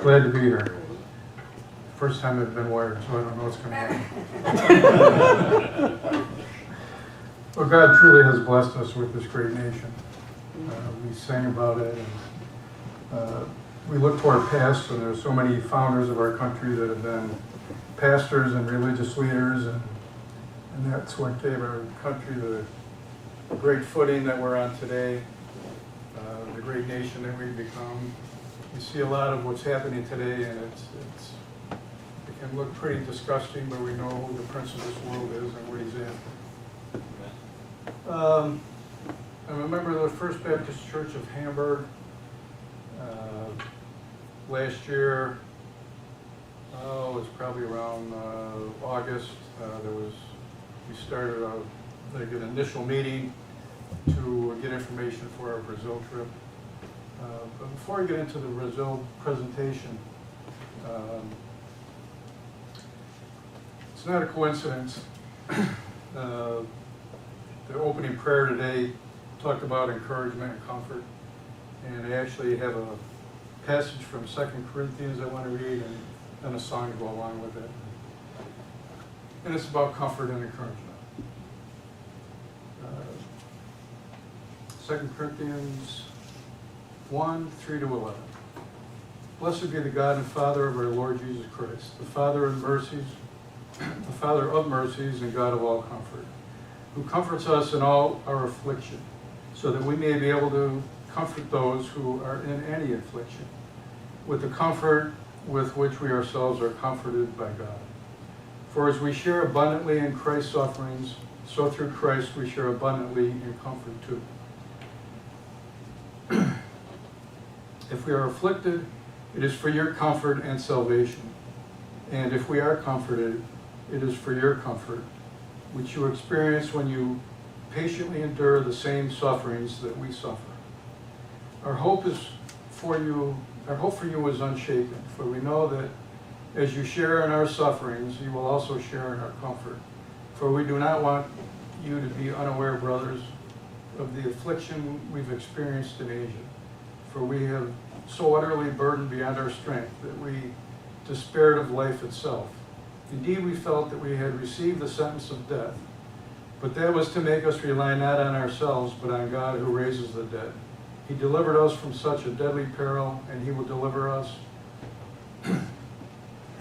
Glad to be here. First time I've been wired, so I don't know what's going to happen. Well, God truly has blessed us with this great nation. We sang about it, and we look to our past, and there's so many founders of our country that have been pastors and religious leaders, and that's what gave our country the great footing that we're on today, the great nation that we've become. You see a lot of what's happening today, and it can look pretty disgusting, but we know who the prince of this world is and what he's after. I'm a member of the First Baptist Church of Hamburg. Last year, it was probably around August, we started like an initial meeting to get information for our Brazil trip. But before I get into the Brazil presentation, it's not a coincidence. The opening prayer today talked about encouragement and comfort, and I actually have a passage from 2 Corinthians I want to read, and a song to go along with it. And it's about comfort and encouragement. 2 Corinthians 1, 3-11. Blessed be the God and Father of our Lord Jesus Christ, the Father of mercies and God of all comfort, who comforts us in all our affliction, so that we may be able to comfort those who are in any affliction, with the comfort with which we ourselves are comforted by God. For as we share abundantly in Christ's sufferings, so through Christ we share abundantly in comfort too. If we are afflicted, it is for your comfort and salvation. And if we are comforted, it is for your comfort, which you experience when you patiently endure the same sufferings that we suffer. Our hope for you is unshaken, for we know that as you share in our sufferings, you will also share in our comfort. For we do not want you to be unaware, brothers, of the affliction we've experienced in Asia. For we have so utterly burdened beyond our strength that we despaired of life itself. Indeed, we felt that we had received the sentence of death, but that was to make us rely not on ourselves, but on God who raises the dead. He delivered us from such a deadly peril, and he will deliver us.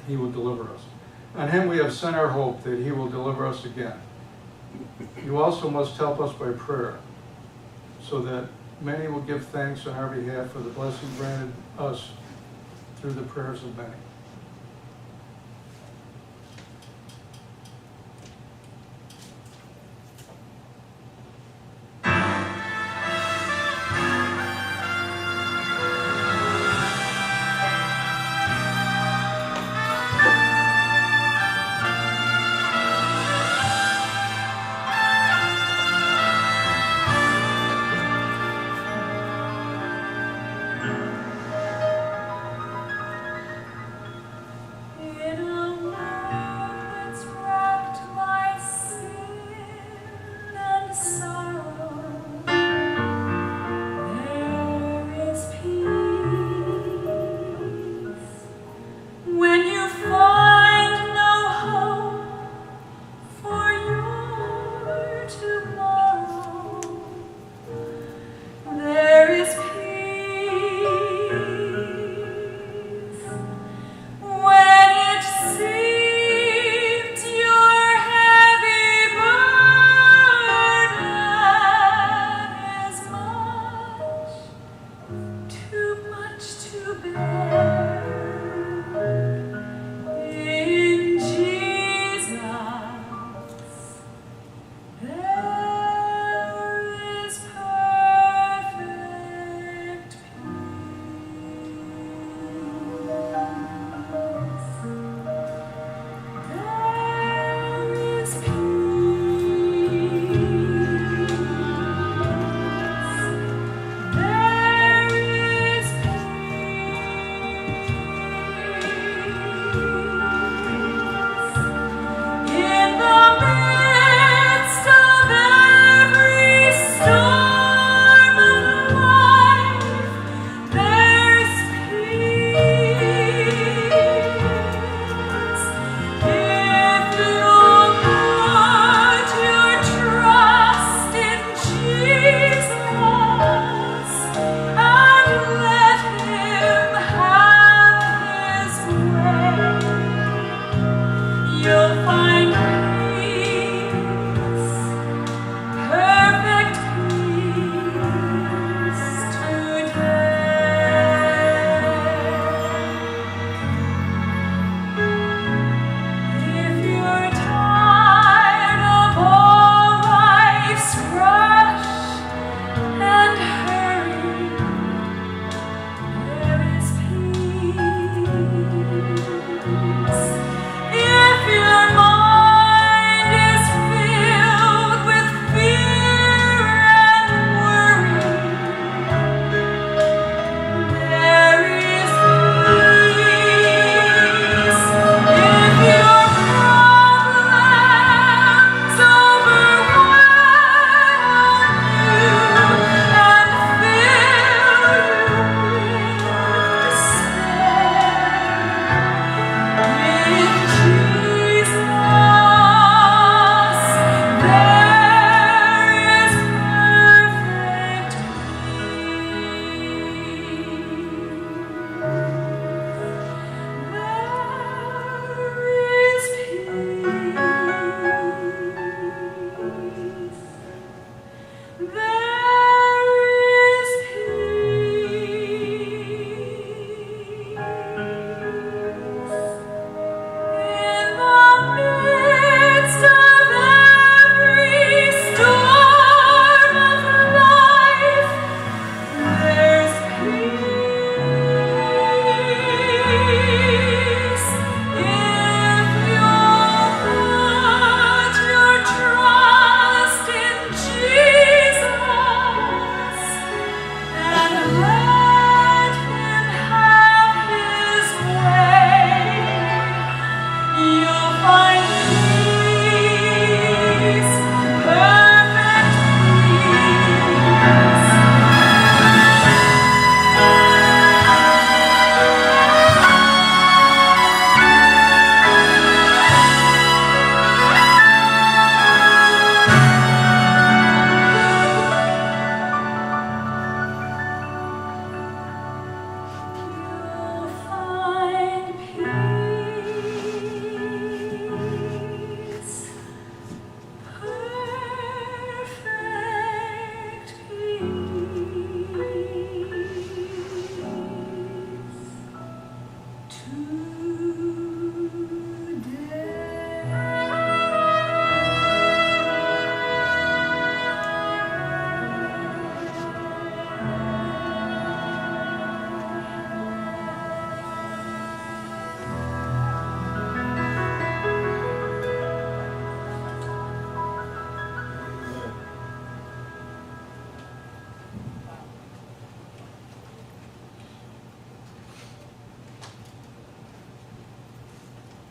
He will deliver us. On him we have sent our hope that he will deliver us again. You also must help us by prayer, so that many will give thanks on our behalf for the blessing granted us through the prayers of many.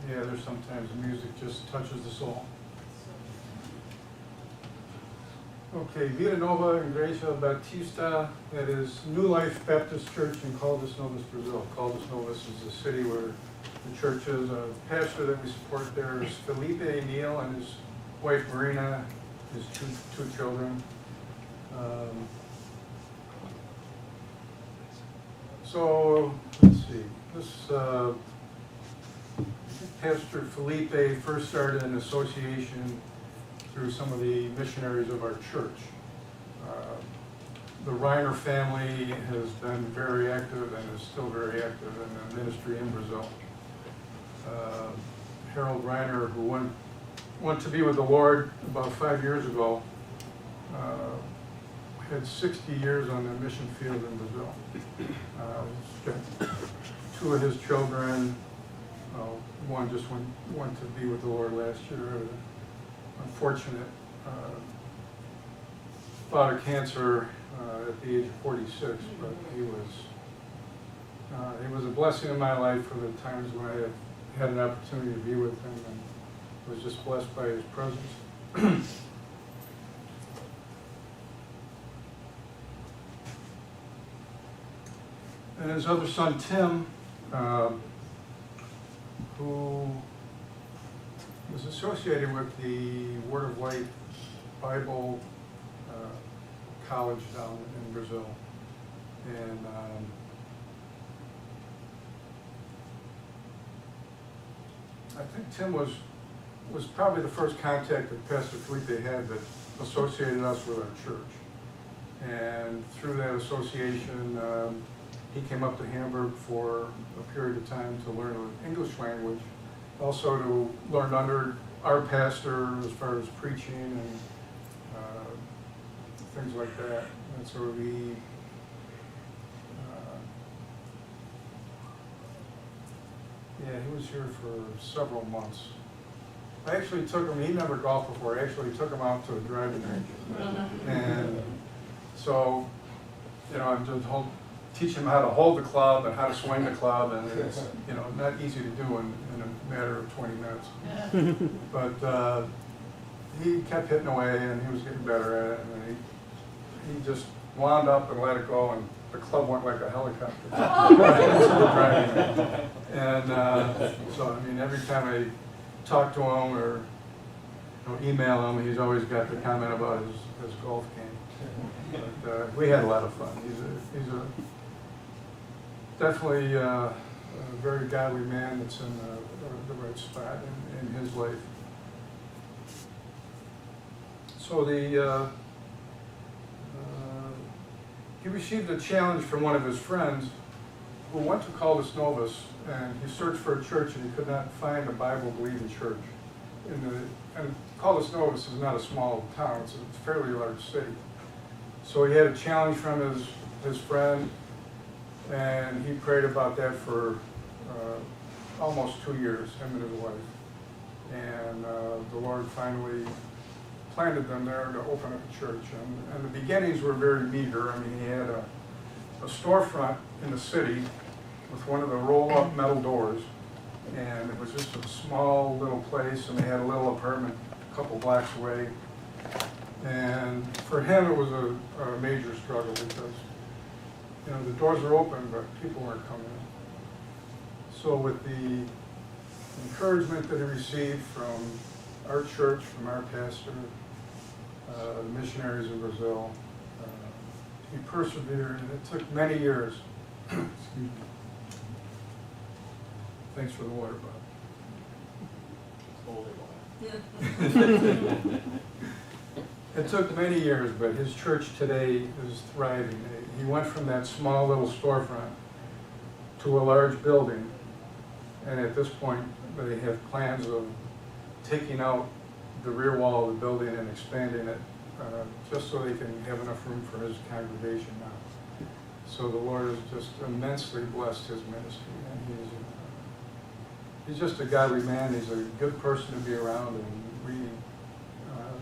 Yeah, there's sometimes the music just touches the soul. Okay, Vila Nova Igreja Batista, that is New Life Baptist Church in Caldas Novas, Brazil. Caldas Novas is the city where the church is. A pastor that we support there is Felipe Neal and his wife Marina, his two children. So, let's see, this Pastor Felipe first started an association through some of the missionaries of our church. The Reiner family has been very active and is still very active in the ministry in Brazil. Harold Reiner, who went to be with the Lord about 5 years ago, had 60 years on the mission field in Brazil. He's got 2 of his children. One just went to be with the Lord last year. Unfortunate bout of cancer at the age of 46, but he was a blessing in my life for the times when I have had an opportunity to be with him, and was just blessed by his presence. And his other son, Tim, who was associated with the Word of Light Bible college down in Brazil. And I think Tim was probably the first contact that Pastor Felipe had that associated us with our church. And through that association, he came up to Hamburg for a period of time to learn the English language, also to learn under our pastor as far as preaching and things like that. And so he was here for several months. I actually took him, he never golfed before, I actually took him out to a driving range. And so, I'm just teach him how to hold the club and how to swing the club, and it's not easy to do in a matter of 20 minutes. But he kept hitting away, and he was getting better at it, and he just wound up and let it go, and the club went like a helicopter. And so, every time I talk to him or email him, he's always got the comment about his golf game. But we had a lot of fun. He's a definitely a very godly man that's in the right spot in his life. So he received a challenge from one of his friends who went to Caldas Novas, and he searched for a church and he could not find a Bible-believing church. And Caldas Novas is not a small town, it's a fairly large city. So he had a challenge from his friend, and he prayed about that for almost 2 years, him and his wife. And the Lord finally planted them there to open up a church. And the beginnings were very meager. He had a storefront in the city with one of the roll-up metal doors. And it was just a small little place, and they had a little apartment a couple blocks away. And for him, it was a major struggle because, the doors were open, but people weren't coming in. So with the encouragement that he received from our church, from our pastor, the missionaries in Brazil, he persevered, and it took many years. Excuse me. Thanks for the water, Bob. It took many years, but his church today is thriving. He went from that small little storefront to a large building, And at this point, they have plans of taking out the rear wall of the building and expanding it, just so they can have enough room for his congregation now. So the Lord has just immensely blessed his ministry, and he's just a godly man. He's a good person to be around, and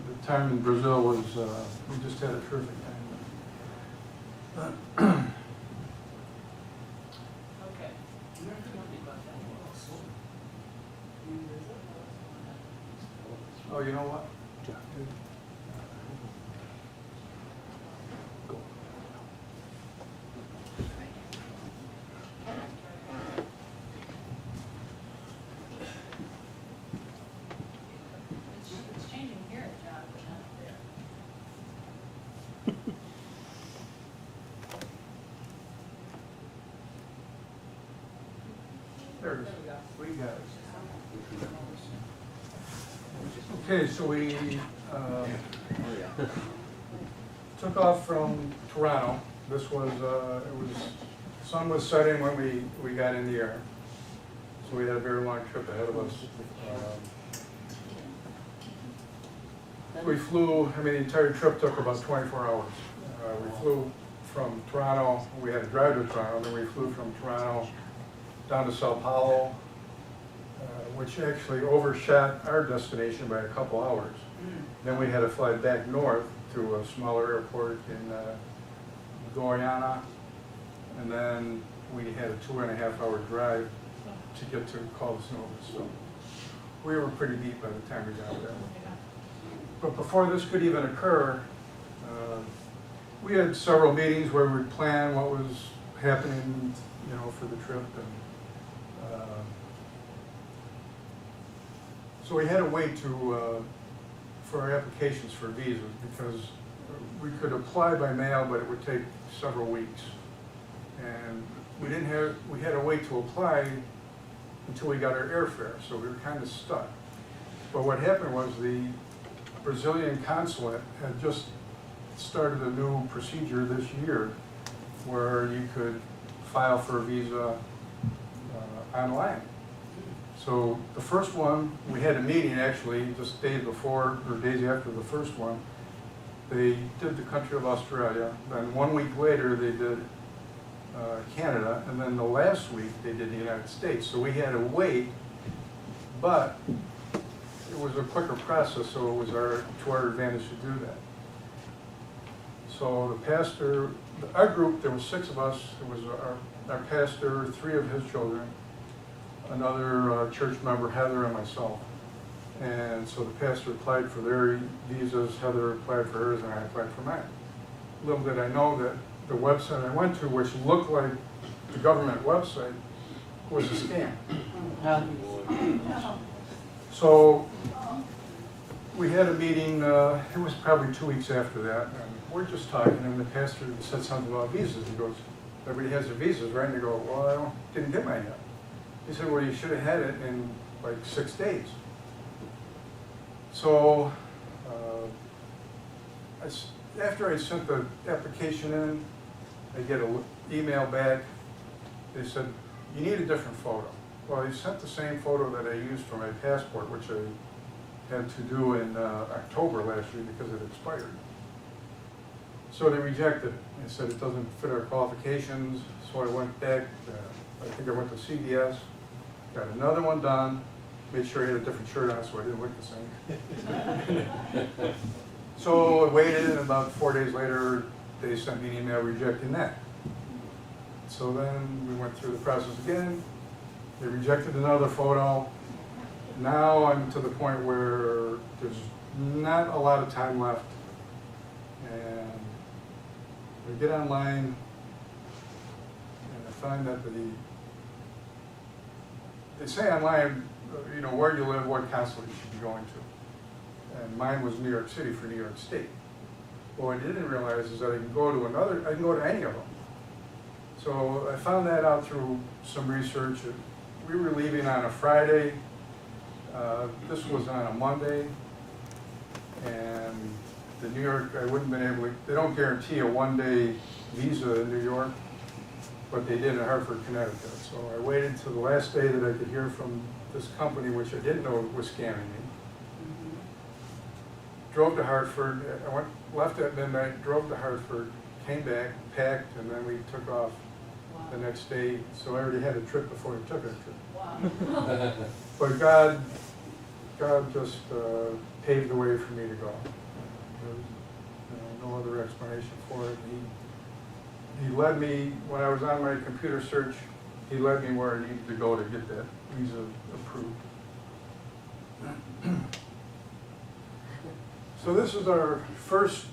the time in Brazil was, we just had a terrific time. Okay. Oh, you know what? It's changing here, John, but not there. There it is. There we go. We got it. Okay, so we took off from Toronto. This was, sun was setting when we got in the air. So we had a very long trip ahead of us. We flew, the entire trip took about 24 hours. We flew from Toronto, we had to drive to Toronto, then we flew from Toronto down to Sao Paulo, which actually overshot our destination by a couple hours. Then we had to fly back north to a smaller airport in Goiânia, and then we had a 2.5-hour drive to get to Caldas Novas. So we were pretty beat by the time we got there. But before this could even occur, we had several meetings where we would plan what was happening, for the trip, and so we had to wait for our applications for visas, because we could apply by mail, but it would take several weeks, and we had to wait to apply until we got our airfare, so we were kind of stuck. But what happened was the Brazilian consulate had just started a new procedure this year where you could file for a visa online. So the first one, we had a meeting actually just days before or days after the first one. They did the country of Australia, then 1 week later they did Canada, and then the last week they did the United States. So we had to wait, but it was a quicker process, so it was to our advantage to do that. So the pastor, our group, there was 6 of us. It was our pastor, 3 of his children, another church member, Heather, and myself. And so the pastor applied for their visas, Heather applied for hers, and I applied for mine. Little did I know that the website I went to, which looked like the government website, was a scam. So we had a meeting, it was probably 2 weeks after that, and we're just talking, and the pastor said something about visas. He goes, everybody has their visas, right? And they go, well, I didn't get mine yet. He said, well, you should have had it in like 6 days. So after I sent the application in, I get an email back. They said, you need a different photo. Well, they sent the same photo that I used for my passport, which I had to do in October last year because it expired. So they rejected it. They said it doesn't fit our qualifications. So I went back, I think I went to CBS, got another one done, made sure I had a different shirt on so I didn't look the same. So I waited, and about 4 days later, they sent me an email rejecting that. So then we went through the process again. They rejected another photo. Now I'm to the point where there's not a lot of time left. And I get online, and I find that they say online, where you live, what consulate you should be going to. And mine was New York City for New York State. What I didn't realize is that I can go to any of them. So I found that out through some research. We were leaving on a Friday. This was on a Monday. And the New York, I wouldn't have been able to, they don't guarantee a 1-day visa in New York. what they did in Hartford, Connecticut. So I waited till the last day that I could hear from this company, which I didn't know was scamming me. Drove to Hartford, left at midnight, drove to Hartford, came back, packed, and then we took off the next day. So I already had a trip before I took a trip. Wow. But God just paved the way for me to go. There's no other explanation for it. He led me, when I was on my computer search, he led me where I needed to go to get that visa approved. So this is our first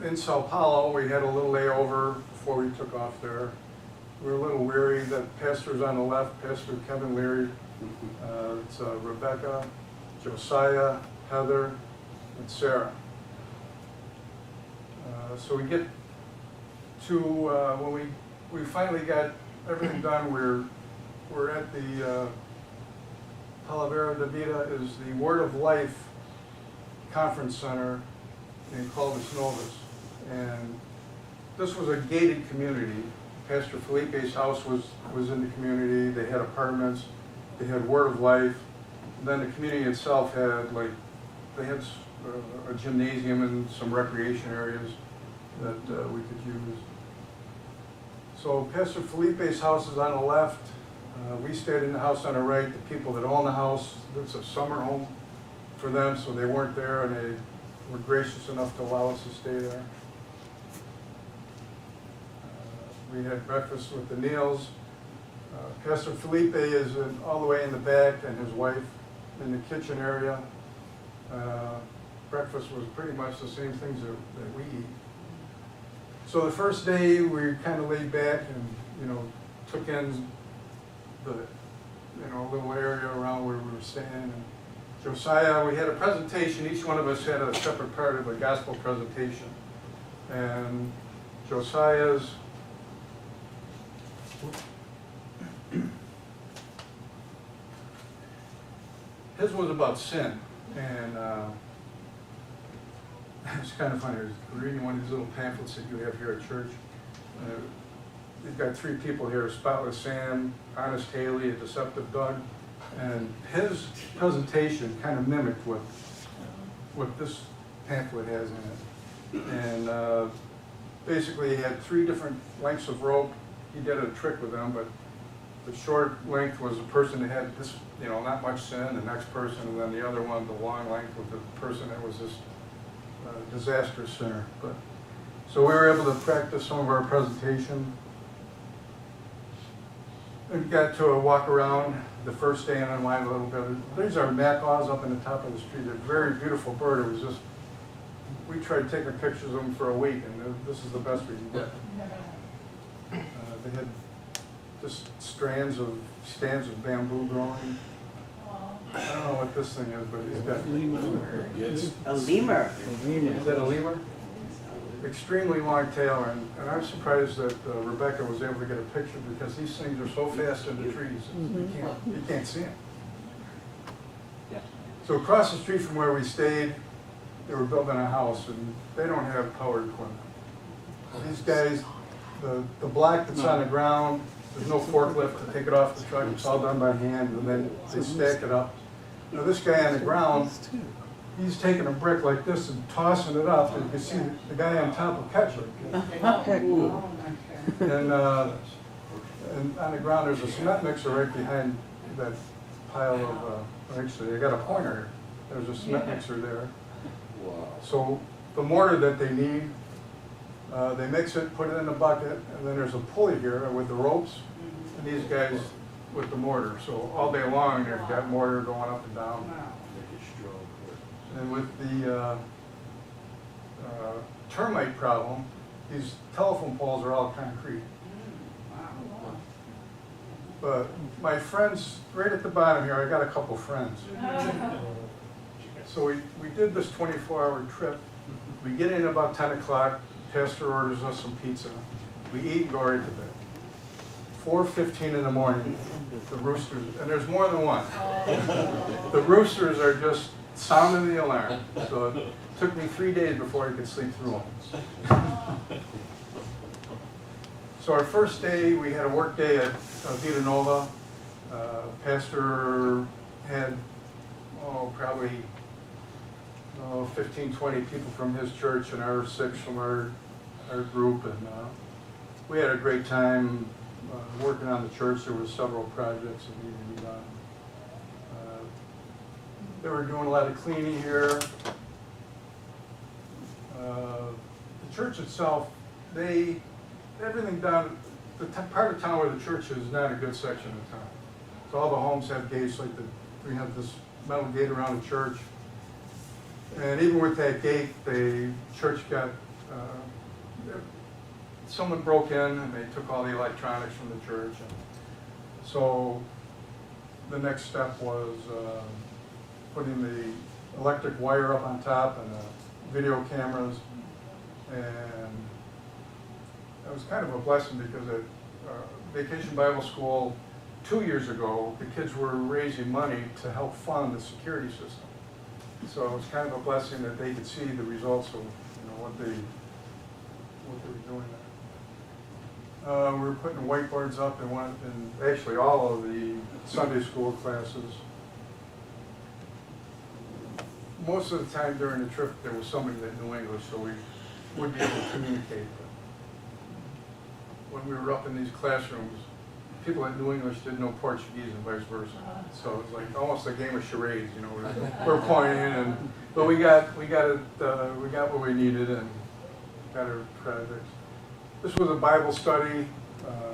in Sao Paulo. We had a little layover before we took off there. We were a little weary. The pastor's on the left, Pastor Kevin Leary. It's Rebecca, Josiah, Heather, and Sarah. So we get to, when we finally got everything done, we're at the Palavera de Vida is the Word of Life Conference Center in Clovis Novus. And this was a gated community. Pastor Felipe's house was in the community. They had apartments. They had Word of Life. And then the community itself had, they had a gymnasium and some recreation areas that we could use. So Pastor Felipe's house is on the left. We stayed in the house on the right. The people that own the house, it's a summer home for them, so they weren't there, and they were gracious enough to allow us to stay there. We had breakfast with the Neils. Pastor Felipe is all the way in the back, and his wife in the kitchen area. Breakfast was pretty much the same things that we eat. So the first day we kind of laid back and took in the little area around where we were staying. And Josiah, we had a presentation. Each one of us had a separate part of a gospel presentation. And Josiah's his was about sin, and it's kind of funny. I was reading one of these little pamphlets that you have here at church. We've got three people here: Spotless Sam, Honest Haley, and Deceptive Doug. And his presentation kind of mimicked what this pamphlet has in it. And basically, he had three different lengths of rope. He did a trick with them, but the short length was a person that had this, not much sin, the next person, and then the other one, the long length, with the person that was this disastrous sinner. But so we were able to practice some of our presentation. We got to a walk around the first day and unwind a little bit. These are macaws up in the top of the street. They're a very beautiful bird. It was just, we tried taking pictures of them for a week, and this is the best we could get. They had just stands of bamboo growing. I don't know what this thing is, but he's got A lemur. Is that a lemur? Extremely long tail, and I'm surprised that Rebecca was able to get a picture, because these things are so fast in the trees, you can't see them. Yeah. So across the street from where we stayed, they were building a house, and they don't have powered equipment. These guys, the block that's on the ground, there's no forklift to take it off the truck. It's all done by hand, and then they stack it up. Now this guy on the ground, he's taking a brick like this and tossing it up, and you can see the guy on top will catch it. And on the ground, there's a cement mixer right behind that pile of, actually, they got a pointer. There's a cement mixer there. So the mortar that they need, they mix it, put it in a bucket, and then there's a pulley here with the ropes, and these guys with the mortar. So all day long, they've got mortar going up and down. And with the termite problem, these telephone poles are all concrete. But my friends, right at the bottom here, I got a couple friends. So we did this 24-hour trip. We get in about 10 o'clock. Pastor orders us some pizza. We eat and go right to bed. 4:15 in the morning, the roosters, and there's more than one. The roosters are just sounding the alarm. So it took me 3 days before I could sleep through them. So our first day, we had a work day at Vita Nova. Pastor had, probably 15, 20 people from his church and our 6 from our group. And we had a great time working on the church. There were several projects that needed to be done. They were doing a lot of cleaning here. The church itself, everything down, part of town where the church is not a good section of town. So all the homes have gates we have this metal gate around the church. And even with that gate, the church got, someone broke in and they took all the electronics from the church. And so the next step was putting the electric wire up on top and video cameras. And it was kind of a blessing because at Vacation Bible School 2 years ago, the kids were raising money to help fund the security system. So it was kind of a blessing that they could see the results of what they were doing there. We were putting whiteboards up in actually all of the Sunday school classes. Most of the time during the trip, there was somebody that knew English, so we would be able to communicate. But when we were up in these classrooms, people that knew English didn't know Portuguese and vice versa. So it was like almost a game of charades, we're pointing, but we got what we needed and got our projects. This was a Bible study. A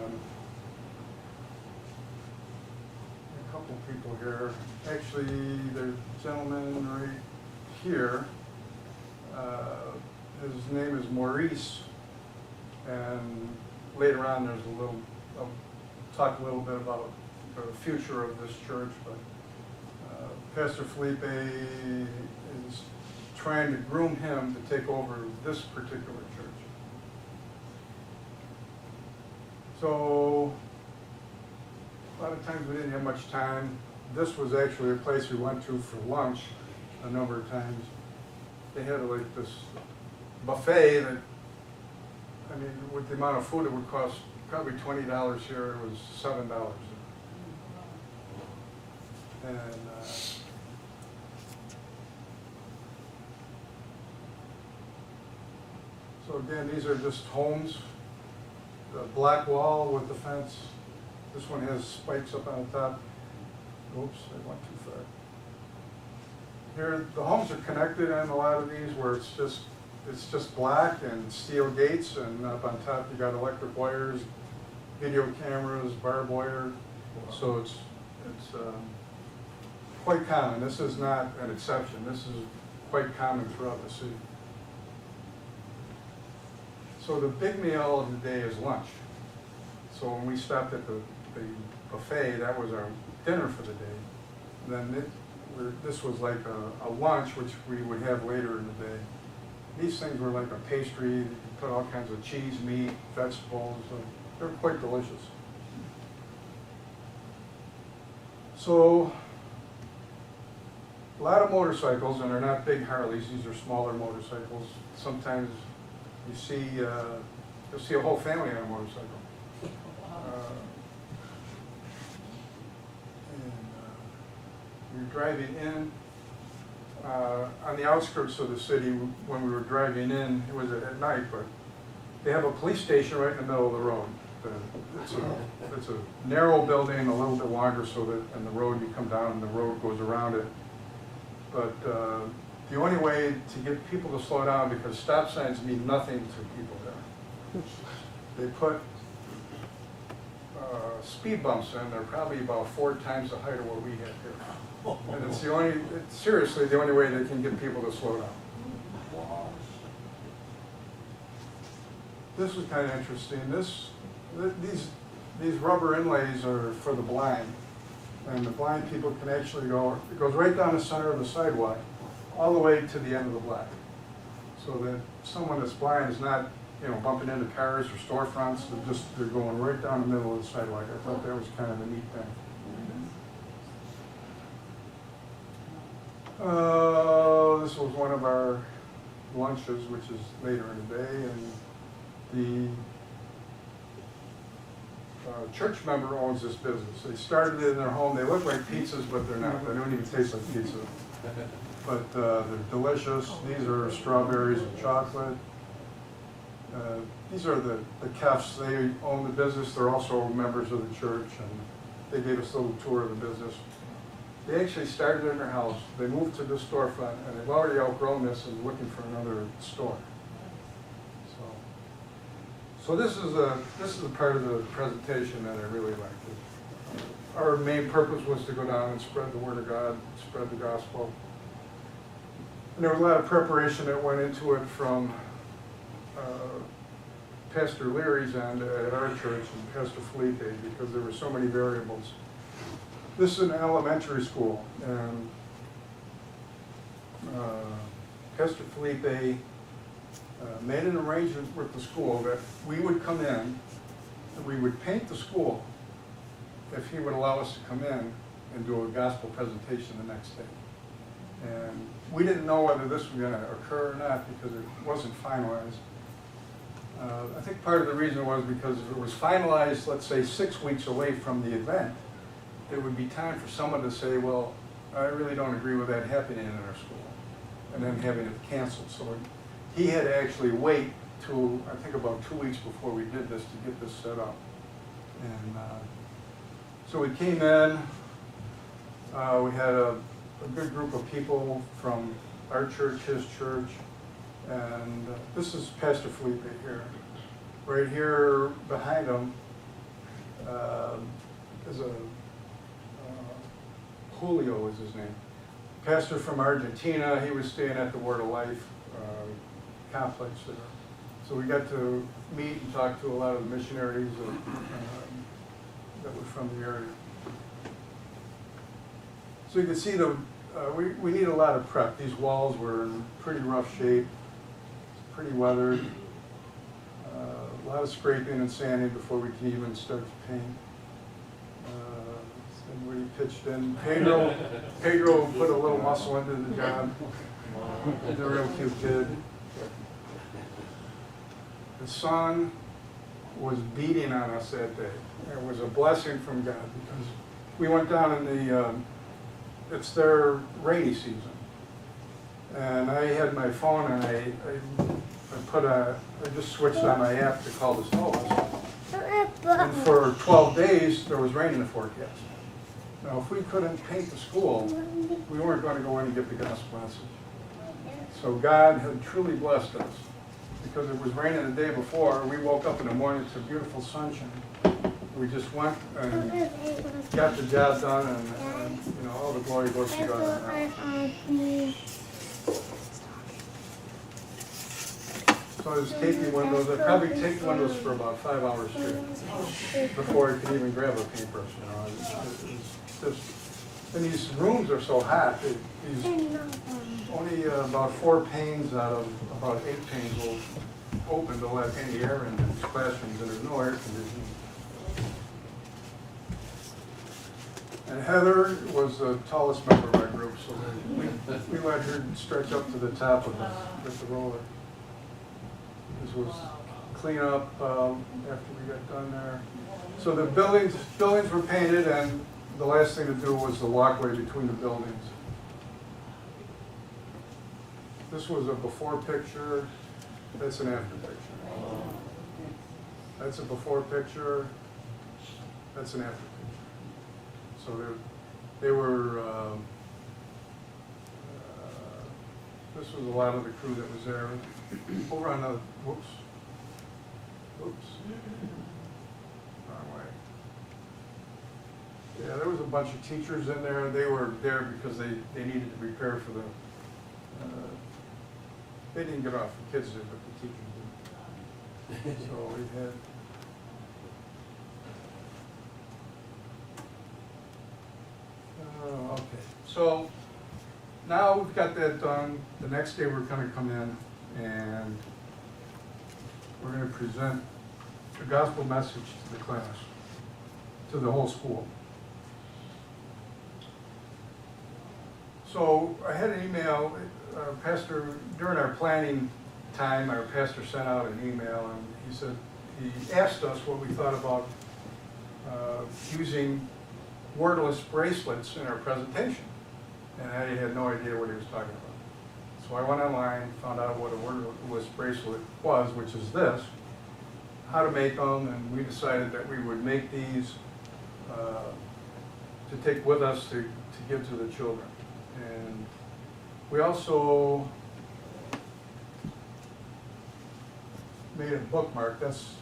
couple people here. Actually, there's a gentleman right here. His name is Maurice, and later on there's I'll talk a little bit about the future of this church, but Pastor Felipe is trying to groom him to take over this particular church. So a lot of times we didn't have much time. This was actually a place we went to for lunch a number of times. They had like this buffet that, with the amount of food it would cost probably $20 here, it was $7. And so again, these are just homes. The black wall with the fence. This one has spikes up on the top. Oops, I went too far. Here, the homes are connected on a lot of these where it's just black and steel gates, and up on top you got electric wires, video cameras, barbed wire. So it's quite common. This is not an exception. This is quite common throughout the city. So the big meal of the day is lunch. So when we stopped at the buffet, that was our dinner for the day. And then this was like a lunch, which we would have later in the day. These things were like a pastry. You could put all kinds of cheese, meat, vegetables. They're quite delicious. So a lot of motorcycles, and they're not big Harleys. These are smaller motorcycles. Sometimes you'll see a whole family on a motorcycle. You're driving in on the outskirts of the city. When we were driving in, it was at night, but they have a police station right in the middle of the road. It's a narrow building, a little bit longer, so that and the road, you come down and the road goes around it. But the only way to get people to slow down, because stop signs mean nothing to people there, they put speed bumps in. They're probably about 4 times the height of what we have here. And it's seriously the only way they can get people to slow down. This was kind of interesting. These rubber inlays are for the blind. And the blind people can actually it goes right down the center of the sidewalk, all the way to the end of the block. So that someone that's blind is not, bumping into cars or storefronts. They're going right down the middle of the sidewalk. I thought that was kind of a neat thing. This was one of our lunches, which is later in the day, and a church member owns this business. They started it in their home. They look like pizzas, but they're not. They don't even taste like pizza. But they're delicious. These are strawberries and chocolate. These are the Kefs. They own the business. They're also members of the church, and they gave us a little tour of the business. They actually started in their house. They moved to this storefront, and they've already outgrown this and looking for another store. So this is a part of the presentation that I really liked. Our main purpose was to go down and spread the word of God, spread the gospel. And there was a lot of preparation that went into it from Pastor Leary's end at our church and Pastor Felipe, because there were so many variables. This is an elementary school, and Pastor Felipe made an arrangement with the school that we would come in and we would paint the school if he would allow us to come in and do a gospel presentation the next day. And we didn't know whether this was going to occur or not because it wasn't finalized. I think part of the reason was because if it was finalized, let's say 6 weeks away from the event, there would be time for someone to say, well, I really don't agree with that happening in our school, and then having it canceled. So he had to actually wait till, I think, about 2 weeks before we did this to get this set up. And so we came in, we had a good group of people from our church, his church, and this is Pastor Felipe here. Right here behind him is Julio is his name. Pastor from Argentina. He was staying at the Word of Life complex there. So we got to meet and talk to a lot of the missionaries that were from the area. So you can see we need a lot of prep. These walls were in pretty rough shape, pretty weathered. A lot of scraping and sanding before we can even start to paint. Everybody pitched in. Pedro put a little muscle into the job. He's a real cute kid. The sun was beating on us that day. It was a blessing from God because we went down in it's their rainy season. And I had my phone and I just switched on my app to call the snow. And for 12 days, there was rain in the forecast. Now, if we couldn't paint the school, we weren't going to go in and get the gospel message. So God had truly blessed us because it was raining the day before. We woke up in the morning to beautiful sunshine. We just went and got the job done, and you know, all the glory goes to God. So I was taping windows. I probably taped windows for about 5 hours straight before I could even grab a paintbrush. You know, it's just, and these rooms are so hot. These only about 4 panes out of about 8 panes will open to let any air in these classrooms, and there's no air conditioning. And Heather was the tallest member of our group, so we let her stretch up to the top with the roller. This was clean up after we got done there. So the buildings were painted, and the last thing to do was the walkway between the buildings. This was a before picture. That's an after picture. That's a before picture. That's an after picture. So they were, this was a lot of the crew that was there. Over on the, whoops, wrong way. Yeah, there was a bunch of teachers in there. They were there because they needed to prepare for the, they didn't get off, the kids did, but the teachers did. So we had, okay, so now we've got that done. The next day we're going to come in and we're going to present the gospel message to the class, to the whole school. So I had an email, pastor, during our planning time, our pastor sent out an email, and he said, he asked us what we thought about using wordless bracelets in our presentation. And I had no idea what he was talking about. So I went online, found out what a wordless bracelet was, which is this, how to make them, and we decided that we would make these to take with us to give to the children. And we also made a bookmark. That's